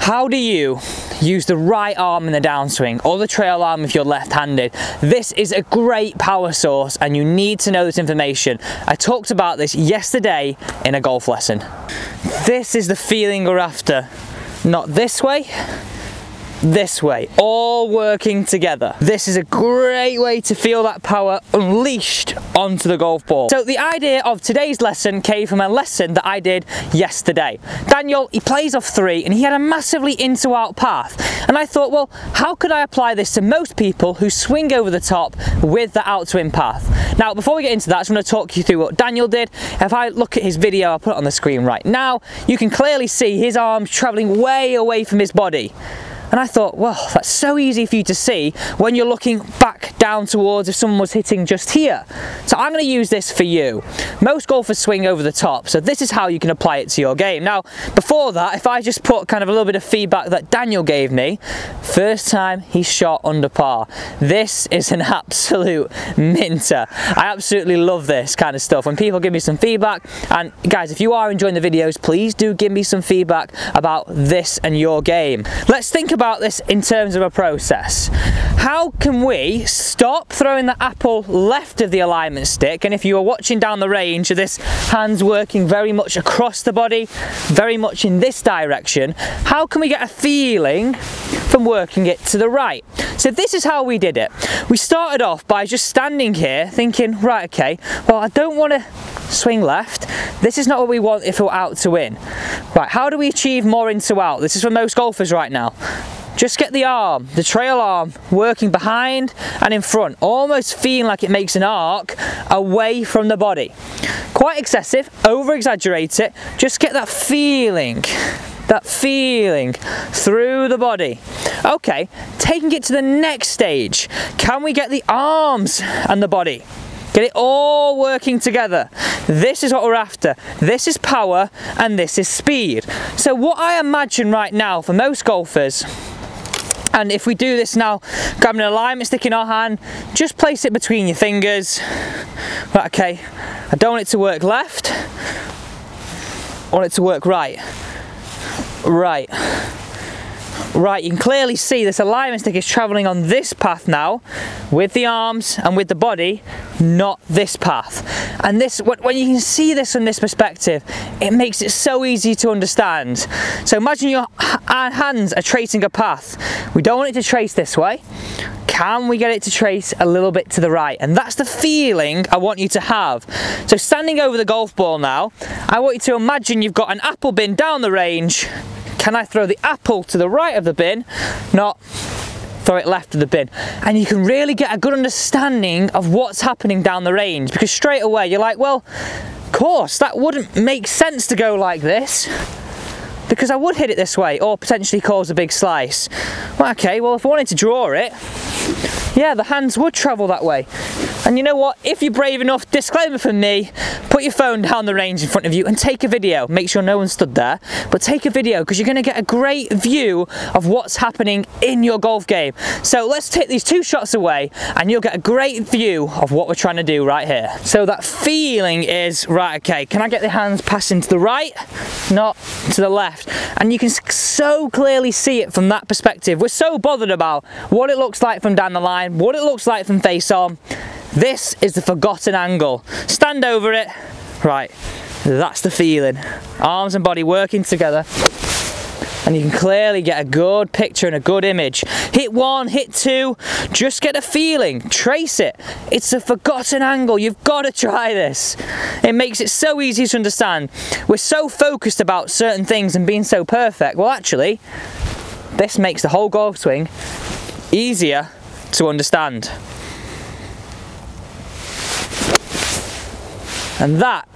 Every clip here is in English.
How do you use the right arm in the downswing or the trail arm if you're left-handed? This is a great power source and you need to know this information. I talked about this yesterday in a golf lesson. This is the feeling we're after. Not this way, this way, all working together. This is a great way to feel that power unleashed onto the golf ball. So the idea of today's lesson came from a lesson that I did yesterday. Daniel, he plays off 3 and he had a massively in-to-out path. And I thought, well, how could I apply this to most people who swing over the top with the out-to-in path? Now, before we get into that, I just want to talk you through what Daniel did. If I look at his video, I'll put it on the screen right now, you can clearly see his arms traveling way away from his body. And I thought, well, that's so easy for you to see when you're looking back down towards if someone was hitting just here. So I'm going to use this for you. Most golfers swing over the top, so this is how you can apply it to your game. Now, before that, if I just put kind of a little bit of feedback that Daniel gave me, first time he shot under par. This is an absolute minter. I absolutely love this kind of stuff. When people give me some feedback, and guys, if you are enjoying the videos, please do give me some feedback about this and your game. Let's think about this in terms of a process. How can we stop throwing the apple left of the alignment stick? And if you are watching down the range, this hand's working very much across the body, very much in this direction. How can we get a feeling from working it to the right? So this is how we did it. We started off by just standing here thinking, right, okay, well, I don't want to swing left. This is not what we want if we're out to win. Right, how do we achieve more into out? This is for most golfers right now. Just get the arm, the trail arm, working behind and in front, almost feeling like it makes an arc away from the body. Quite excessive, over exaggerate it, just get that feeling through the body. Okay, taking it to the next stage, can we get the arms and the body? Get it all working together. This is what we're after. This is power and this is speed. So what I imagine right now for most golfers, and if we do this now, grabbing an alignment stick in our hand, just place it between your fingers. Right, okay, I don't want it to work left, I want it to work right. Right. Right, you can clearly see this alignment stick is travelling on this path now, with the arms and with the body, not this path. And this, when you can see this from this perspective, it makes it so easy to understand. So imagine your hands are tracing a path. We don't want it to trace this way. Can we get it to trace a little bit to the right? And that's the feeling I want you to have. So standing over the golf ball now, I want you to imagine you've got an apple bin down the range. Can I throw the apple to the right of the bin, not throw it left of the bin? And you can really get a good understanding of what's happening down the range, because straight away you're like, well, of course, that wouldn't make sense to go like this, because I would hit it this way, or potentially cause a big slice. Well, okay, well, if I wanted to draw it, yeah, the hands would travel that way. And you know what, if you're brave enough, disclaimer from me, put your phone down the range in front of you and take a video. Make sure no one stood there, but take a video, because you're going to get a great view of what's happening in your golf game. So let's take these 2 shots away and you'll get a great view of what we're trying to do right here. So that feeling is, right, okay, can I get the hands passing to the right, not to the left? And you can so clearly see it from that perspective. We're so bothered about what it looks like from down the line, what it looks like from face on. This is the forgotten angle. Stand over it. Right, that's the feeling. Arms and body working together. And you can clearly get a good picture and a good image. Hit 1, hit 2, just get a feeling, trace it. It's a forgotten angle, you've got to try this. It makes it so easy to understand. We're so focused about certain things and being so perfect. Well, actually, this makes the whole golf swing easier to understand. And that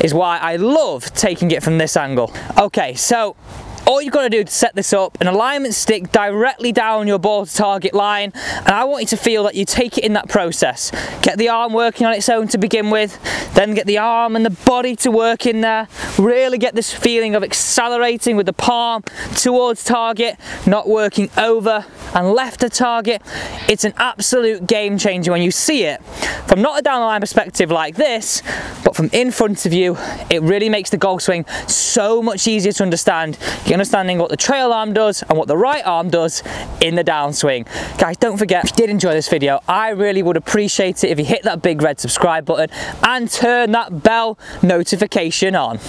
is why I love taking it from this angle. Okay, so all you've got to do to set this up, an alignment stick directly down your ball to target line, and I want you to feel that you take it in that process. Get the arm working on its own to begin with, then get the arm and the body to work in there. Really get this feeling of accelerating with the palm towards target, not working over and left to target. It's an absolute game changer when you see it from not a down the line perspective like this, but from in front of you. It really makes the golf swing so much easier to understand. You're understanding what the trail arm does and what the right arm does in the downswing. Guys, don't forget, if you did enjoy this video, I really would appreciate it if you hit that big red subscribe button and turn that bell notification on.